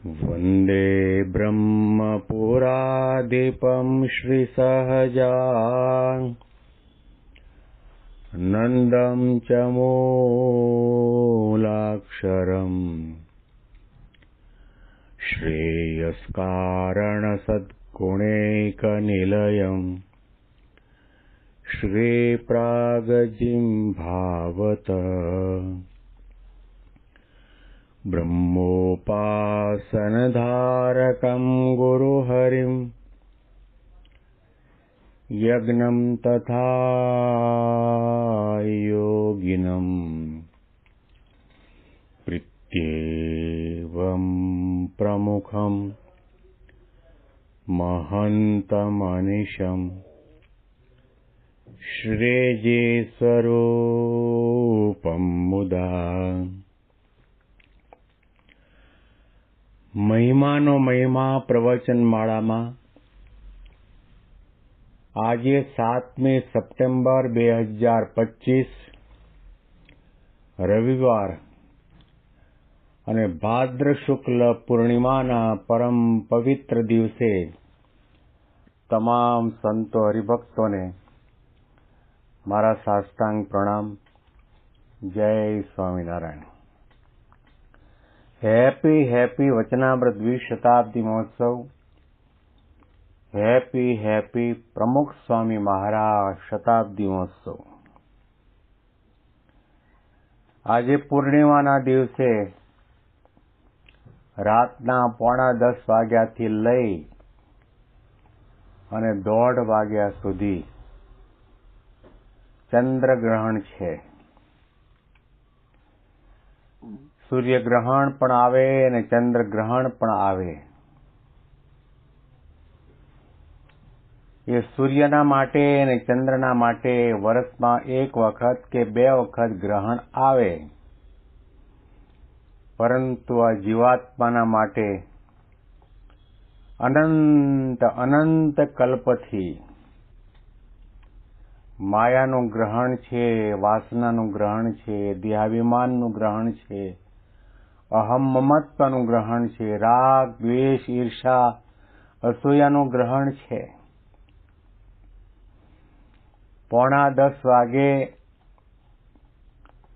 वन्दे ब्रह्मपुराधिपं श्रीसहजानन्दं च मूलाक्षरम् श्रेयस्कारणसद्गुणैकनिलयम् श्रीप्रागजिह्वावत ब्रह्मोपासनधारकं गुरुहरिं यज्ञं तथा योगिनं प्रीत्येवं प्रमुखं महन्तमनिशं श्रेये स्वरूपं मुदा મહિમાનો મહિમા પ્રવચન માળામાં આજે 7મી સપ્ટેમ્બર 2025 રવિવાર અને ભાદ્ર શુક્લ પૂર્ણિમાના પરમ પવિત્ર દિવસે તમામ સંતો હરિભક્તોને મારા સાષ્ટાંગ પ્રણામ. જય સ્વામિનારાયણ. હેપી વચનામૃત દ્વિશતાબ્દી મહોત્સવ. હેપી પ્રમુખ સ્વામી મહારાજ શતાબ્દી મહોત્સવ. આજે પૂર્ણિમાના દિવસે રાતના 9:45 વાગ્યાથી લઈ અને 1:30 વાગ્યા સુધી ચંદ્રગ્રહણ છે. સૂર્યગ્રહણ પણ આવે અને ચંદ્રગ્રહણ પણ આવે. એ સૂર્યના માટે અને ચંદ્રના માટે વર્ષમાં એક વખત કે 2 વખત ગ્રહણ આવે, પરંતુ આ જીવાત્માના માટે અનંત કલ્પથી માયાનું ગ્રહણ છે, વાસનાનું ગ્રહણ છે, દેહાભિમાનનું ગ્રહણ છે, અહમ મમત્વનું ગ્રહણ છે, રાગ દ્વેષ ઈર્ષા અસૂયાનું ગ્રહણ છે. 9:45 વાગે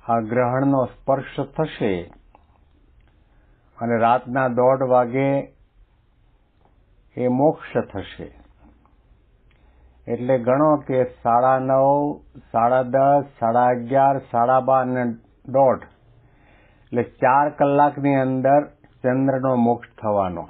આ ગ્રહણનો સ્પર્શ થશે અને રાતના 1:30 વાગે એ મોક્ષ થશે. એટલે ગણો કે 9:30, 10:30, 11:30, 12:30 અને 1:30 એટલે 4 કલાકની અંદર ચંદ્રનો મોક્ષ થવાનો.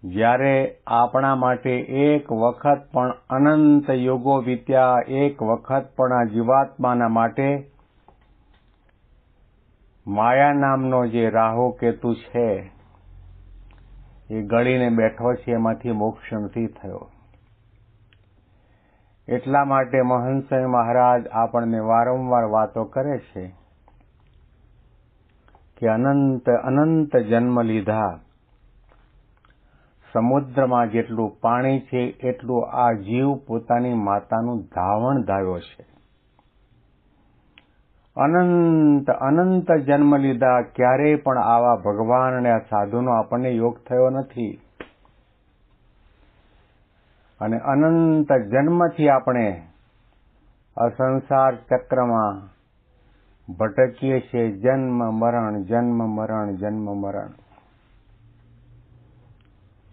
જ્યારે આપણા માટે એક વખત પણ અનંત યોગો વીત્યા, એક વખત પણ આ જીવાત્માના માટે માયા નામનો જે રાહુ કેતુ છે એ ગળીને બેઠો છે, એમાંથી મોક્ષ નથી થયો. એટલા માટે મહંત સ્વામી મહારાજ આપણને વારંવાર વાતો કરે છે કે અનંત જન્મ લીધા. સમુદ્રમાં જેટલું પાણી છે એટલું આ જીવ પોતાની માતાનું ધાવણ ધાવ્યો છે. અનંત જન્મ લીધા, ક્યારેય પણ આવા ભગવાન અને આ સાધુનો આપણને યોગ થયો નથી. અને અનંત જન્મથી આપણે અસંસાર ચક્રમાં ભટકીએ છીએ. જન્મ મરણ, જન્મ મરણ, જન્મ મરણ.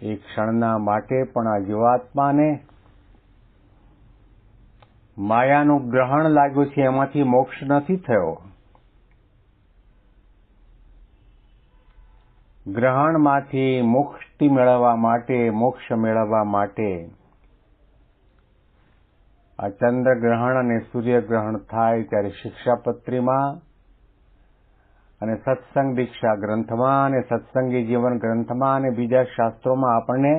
એક ક્ષણના માટે પણ આ જીવાત્માને માયાનું ગ્રહણ લાગ્યું છે, એમાંથી મોક્ષ નથી થયો. ગ્રહણમાંથી મુક્તિ મેળવવા માટે, મોક્ષ મેળવવા માટે આ ચંદ્રગ્રહણ અને સૂર્યગ્રહણ થાય ત્યારે શિક્ષાપત્રીમાં અને સત્સંગ દીક્ષા ગ્રંથમાં અને સત્સંગી જીવન ગ્રંથમાં અને બીજા શાસ્ત્રોમાં આપણને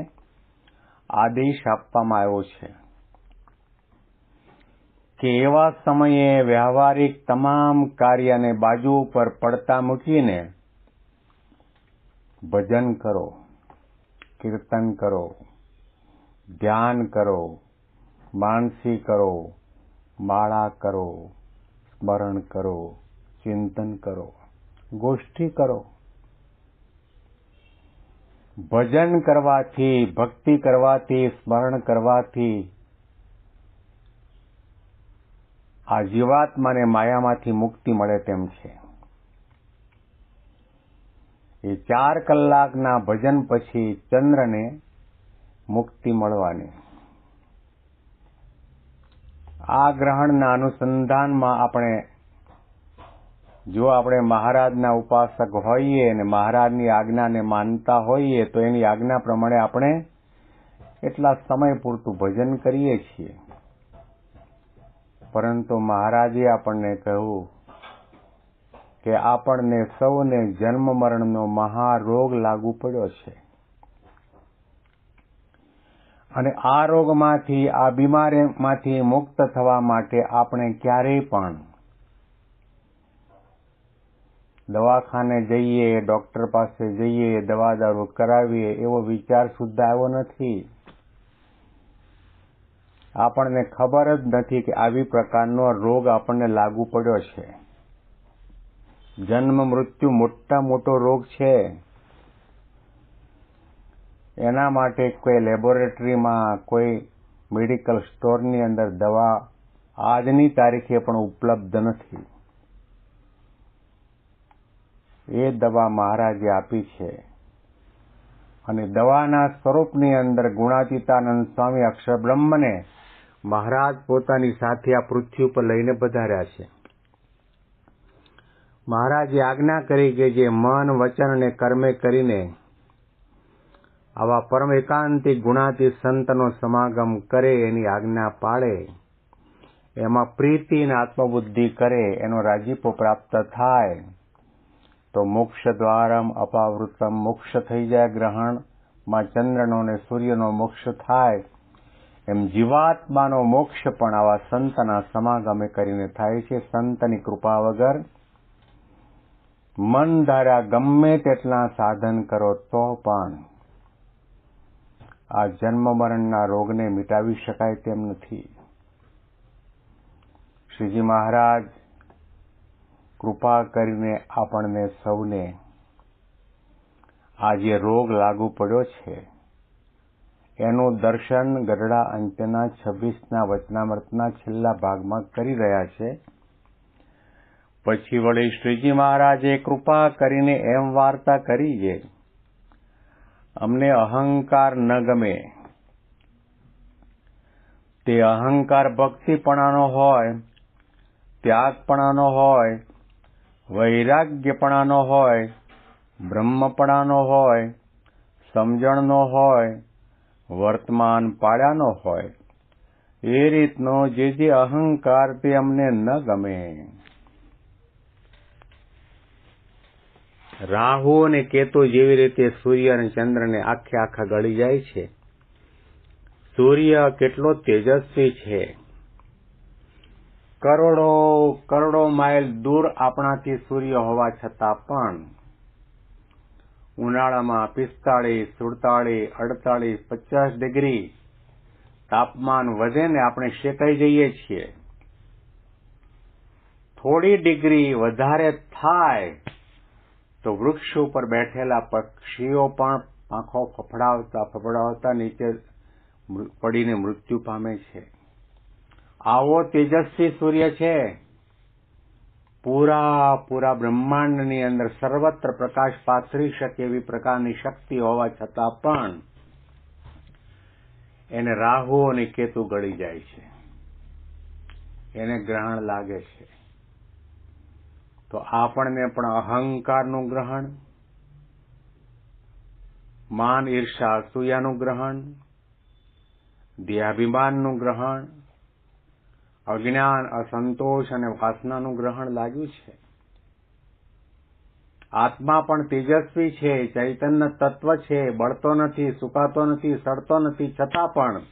આદેશ આપવામાં આવ્યો છે કે એવા સમયે વ્યવહારિક તમામ કાર્યને બાજુ ઉપર પડતા મૂકીને ભજન કરો, કીર્તન કરો, ધ્યાન કરો, માનસી કરો, માળા કરો, સ્મરણ કરો, ચિંતન કરો, ગોષ્ઠી કરો, ભજન કરવાથી, ભક્તિ કરવાથી, સ્મરણ કરવાથી આ જીવાત્માને માયામાંથી મુક્તિ મળે તેમ છે. એ 4 કલાકના ભજન પછી ચંદ્રને મુક્તિ મળવાની. આ ગ્રહણના અનુસંધાનમાં જો આપણે મહારાજના ઉપાસક હોઈએ અને મહારાજની આજ્ઞાને માનતા હોઈએ તો એની આજ્ઞા પ્રમાણે આપણે એટલા સમય પૂરતું ભજન કરીએ છીએ. પરંતુ મહારાજે આપણને કહ્યું કે આપણને સૌને જન્મ મરણનો મહારોગ લાગુ પડ્યો છે અને આ રોગમાંથી, આ બીમારીમાંથી મુક્ત થવા માટે આપણે ક્યારેય પણ દવાખાને જઈએ, ડોક્ટર પાસે જઈએ, દવા દારૂ કરાવીએ એવો વિચાર સુદ્ધા આવ્યો નથી. આપણને ખબર જ નથી કે આવી પ્રકારનો રોગ આપણને લાગુ પડ્યો છે. જન્મ મૃત્યુ મોટો રોગ છે. એના માટે કોઈ લેબોરેટરીમાં, કોઈ મેડિકલ સ્ટોરની અંદર દવા આજની તારીખે પણ ઉપલબ્ધ નથી. એ દવા મહારાજે આપી છે અને દવાના સ્વરૂપની અંદર ગુણાતીતાનંદ સ્વામી અક્ષર બ્રહ્મને મહારાજ પોતાની સાથે આ પૃથ્વી ઉપર લઈને પધાર્યા છે. મહારાજે આજ્ઞા કરી કે જે મન, વચન અને કર્મે કરીને આવા પરમ એકાંતિક ગુણાતીત સંતનો સમાગમ કરે, એની આજ્ઞા પાળે, એમાં પ્રીતિ અને આત્મબુદ્ધિ કરે, એનો રાજીપો પ્રાપ્ત થાય તો મોક્ષ દ્વારમ અપાવૃતમ, મોક્ષ થઈ જાય. ગ્રહણમાં ચંદ્રનો અને સૂર્યનો મોક્ષ થાય એમ જીવાત્માનો મોક્ષ પણ આવા સંતના સમાગમે કરીને થાય છે. સંતની કૃપા વગર મન ધાર્યા ગમે તેટલા સાધન કરો તો પણ આ જન્મ મરણના રોગને મિટાવી શકાય તેમ નથી. શ્રીજી મહારાજ કૃપા કરીને આપણને સૌને આ જે રોગ લાગુ પડ્યો છે એનું દર્શન ગઢડા અંત્યના 26ના વચનામૃતના છેલ્લા ભાગમાં કરી રહ્યા છે. પછી વળી શ્રીજી મહારાજે કૃપા કરીને એમ વાર્તા કરી છે, અમને અહંકાર ન ગમે. તે અહંકાર ભક્તિપણાનો હોય, ત્યાગપણાનો હોય, વૈરાગ્યપણાનો હોય, બ્રહ્મપણાનો હોય, સમજણનો હોય, વર્તમાન પાળ્યાનો હોય, એ રીતનો જે અહંકાર તે અમને ન ગમે. રાહુ અને કેતુ જેવી રીતે સૂર્ય અને ચંદ્રને આખા ગળી જાય છે. સૂર્ય કેટલો તેજસ્વી છે. કરોડો માઇલ દૂર આપણાથી સૂર્ય હોવા છતાં પણ ઉનાળામાં 45, 47, 48, 50 ડિગ્રી તાપમાન વધે ને આપણે શેકાઈ જઈએ છીએ. થોડી ડિગ્રી વધારે થાય તો વૃક્ષ ઉપર બેઠેલા પક્ષીઓ પણ પાંખો ફફડાવતા નીચે પડીને મૃત્યુ પામે છે. આવો તેજસ્વી સૂર્ય છે. પૂરા બ્રહ્માંડની અંદર સર્વત્ર પ્રકાશ પાથરી શકે એવી પ્રકારની શક્તિ હોવા છતાં પણ એને રાહુ અને કેતુ ગળી જાય છે, એને ગ્રહણ લાગે છે. તો આપણને પણ અહંકારનું ગ્રહણ, માન, ઈર્ષા, અસૂયાનું ગ્રહણ, દેહાભિમાનનું ગ્રહણ, અજ્ઞાન, અસંતોષ અને વાસનાનું ગ્રહણ લાગ્યું છે. આત્મા પણ તેજસ્વી છે, ચૈતન્ય તત્વ છે, બળતો નથી, સુકાતો નથી, સડતો નથી, છતાં પણ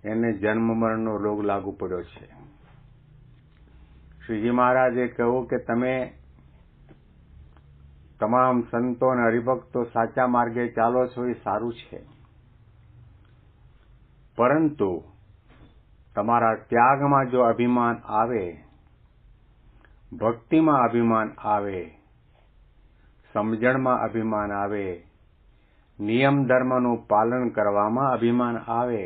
એને જન્મ મરણનો રોગ લાગુ પડ્યો છે. શ્રીજી મહારાજે કહ્યું કે તમે તમામ સંતો અને હરિભક્તો સાચા માર્ગે ચાલો છો એ સારું છે, પરંતુ તમારા ત્યાગમાં જો અભિમાન આવે, ભક્તિમાં અભિમાન આવે, સમજણમાં અભિમાન આવે, નિયમ ધર્મનું પાલન કરવામાં અભિમાન આવે,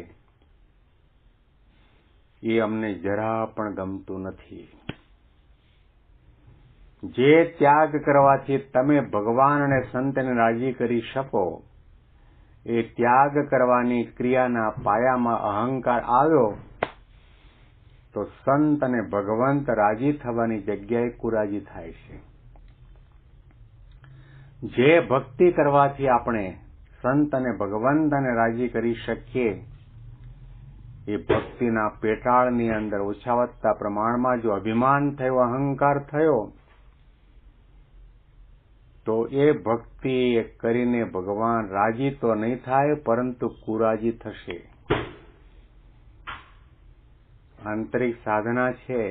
એ અમને જરા પણ ગમતું નથી. જે ત્યાગ કરવાથી તમે ભગવાન અને સંતને રાજી કરી શકો, એ ત્યાગ કરવાની ક્રિયાના પાયામાં અહંકાર આવ્યો તો સંત અને ભગવંત રાજી થવાની જગ્યાએ કુરાજી થાય છે. જે ભક્તિ કરવાથી આપણે સંત અને ભગવંતને રાજી કરી શકીએ, એ ભક્તિના પેટાળની અંદર ઓછા વત્તા પ્રમાણમાં જો અભિમાન થયો, અહંકાર થયો, તો એ ભક્તિ કરીને ભગવાન રાજી તો નહીં થાય, પરંતુ કુરાજી થશે. આંતરિક સાધના છે.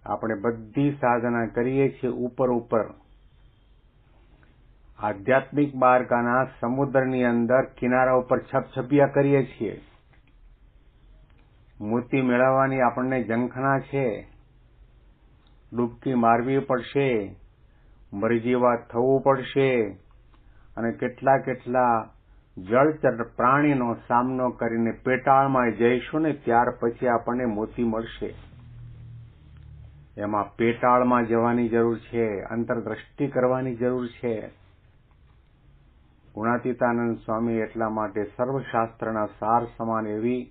આપણે બધી સાધના કરીએ છીએ ઉપર આધ્યાત્મિક માર્ગના સમુદ્રની અંદર કિનારા ઉપર છપછપિયા કરીએ છીએ. મોતી મેળવવાની આપણને ઝંખના છે. ડૂબકી મારવી પડશે, મરજીવા થવું પડશે, અને કેટલા જળચર પ્રાણીનો સામનો કરીને પેટાળમાં જઈશું ને ત્યાર પછી આપણને મોતી મળશે. એમાં પેટાળમાં જવાની જરૂર છે, અંતરદ્રષ્ટિ કરવાની જરૂર છે. ગુણાતીતાનંદ સ્વામી એટલા માટે સર્વશાસ્ત્રના સાર સમાન એવી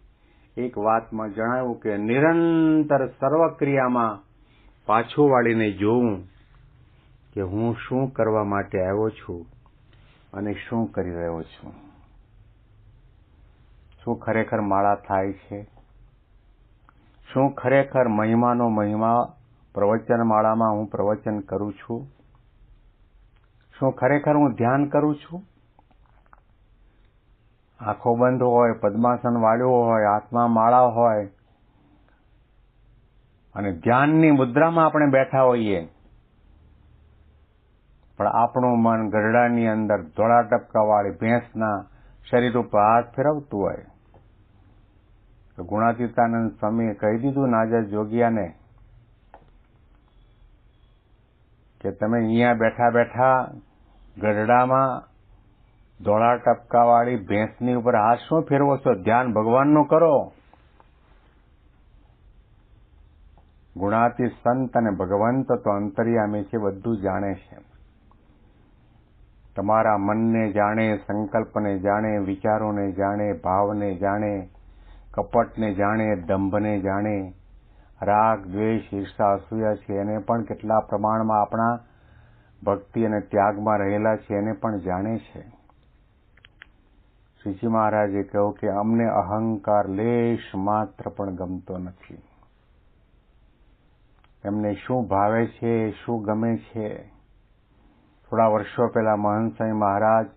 એક વાતમાં જણાવ્યું કે નિરંતર સર્વક્રિયામાં પાછું વાળીને જોવું કે હું શું કરવા માટે આવ્યો છું અને શું કરી રહ્યો છું. શું ખરેખર માળા થાય છે? શું ખરેખર મહિમાનો મહિમા પ્રવચન માળામાં હું પ્રવચન કરું છું? શું ખરેખર હું ધ્યાન કરું છું? આંખો બંધ હોય, પદ્માસન વાળ્યો હોય, હાથમાં માળા હોય અને ધ્યાનની મુદ્રામાં આપણે બેઠા હોઈએ, પણ આપણું મન ગરડાની અંદર ધોળા ટપકાવાળી ભેંસના શરીર ઉપર હાથ ફેરવતું હોય. તો ગુણાતીતાનંદ સ્વામીએ કહી દીધું નાજર જોગિયાને કે તમે અહીંયા બેઠા બેઠા ગરડામાં ધોળા ટપકાવાળી ભેંસની ઉપર હાથ શું ફેરવો છો? ધ્યાન ભગવાનનું કરો. ગુણાતી સંત અને ભગવંત તો અંતર્યામી છે, બધું જાણે છે. તમારા મનને જાણે, સંકલ્પને જાણે, વિચારોને જાણે, ભાવને જાણે, કપટને જાણે, દંભને જાણે, રાગ, દ્વેષ, ઈર્ષા, અસૂયા છે એને પણ કેટલા પ્રમાણમાં આપણા ભક્તિ અને ત્યાગમાં રહેલા છે એને પણ જાણે છે. શ્રીજી મહારાજે કહ્યું કે અમને અહંકાર લેશ માત્ર પણ ગમતો નથી. એમને શું ભાવે છે, શું ગમે છે? થોડા વર્ષો પહેલા મહંત સ્વામી મહારાજ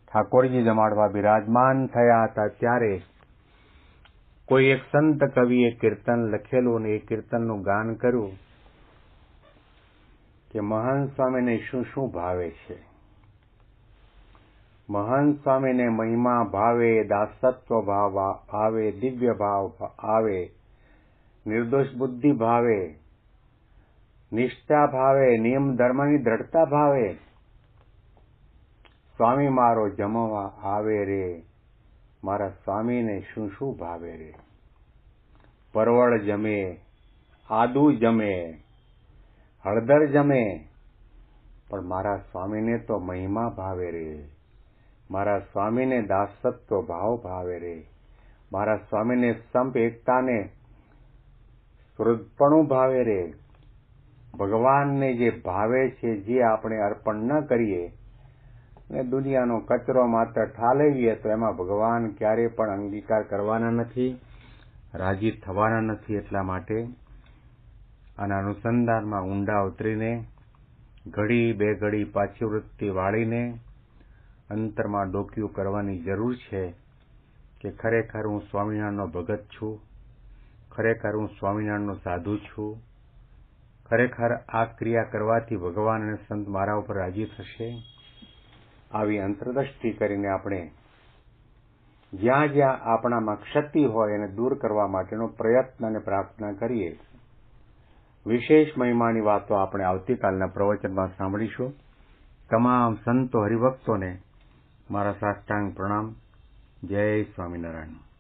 ઠાકોરજી જમાડવા બિરાજમાન થયા હતા, ત્યારે કોઈ એક સંત કવિએ કીર્તન લખેલું અને એ કીર્તનનું ગાન કર્યું કે મહંત સ્વામીને શું શું ભાવે છે. મહંત સ્વામીને મહિમા ભાવે, દાસત્વ ભાવ ભાવે, દિવ્ય ભાવ આવે, નિર્દોષ બુદ્ધિ ભાવે, નિષ્ઠા ભાવે, નિયમ ધર્મની દ્રઢતા ભાવે. સ્વામી મારો જમવા આવે રે, મારા સ્વામીને શું શું ભાવે રે. પરવળ જમે, આદુ જમે, હળદર જમે, પણ મારા સ્વામીને તો મહિમા ભાવે રે. મારા સ્વામીને દાસત્વ ભાવ ભાવે રે. મારા સ્વામીને સંપ એકતાને સુહૃદપણું ભાવે રે. ભગવાનને જે ભાવે છે, જે આપણે અર્પણ ન કરીએ અને દુનિયાનો કચરો માત્ર ઠાલવીએ તો એમાં ભગવાન ક્યારે પણ અંગીકાર કરવાના નથી, રાજી થવાના નથી. એટલા માટે આના અનુસંધાનમાં ઊંડા ઉતરીને ઘડી બે ઘડી પાછી વૃત્તિ વાળીને અંતરમાં ડોકિયું કરવાની જરૂર છે કે ખરેખર હું સ્વામિનારાયણનો ભગત છું, ખરેખર હું સ્વામિનારાયણનો સાધુ છું, ખરેખર આ ક્રિયા કરવાથી ભગવાન અને સંત મારા ઉપર રાજી થશે. આવી અંતરદ્રષ્ટિ કરીને આપણે જ્યાં જ્યાં આપણામાં ક્ષતિ હોય એને દૂર કરવા માટેનો પ્રયત્ન અને પ્રાર્થના કરીએ. વિશેષ મહિમાની વાતો આપણે આવતીકાલના પ્રવચનમાં સાંભળીશું. તમામ સંતો હરિભક્તોને મારા સાષ્ટાંગ પ્રણામ. જય સ્વામિનારાયણ.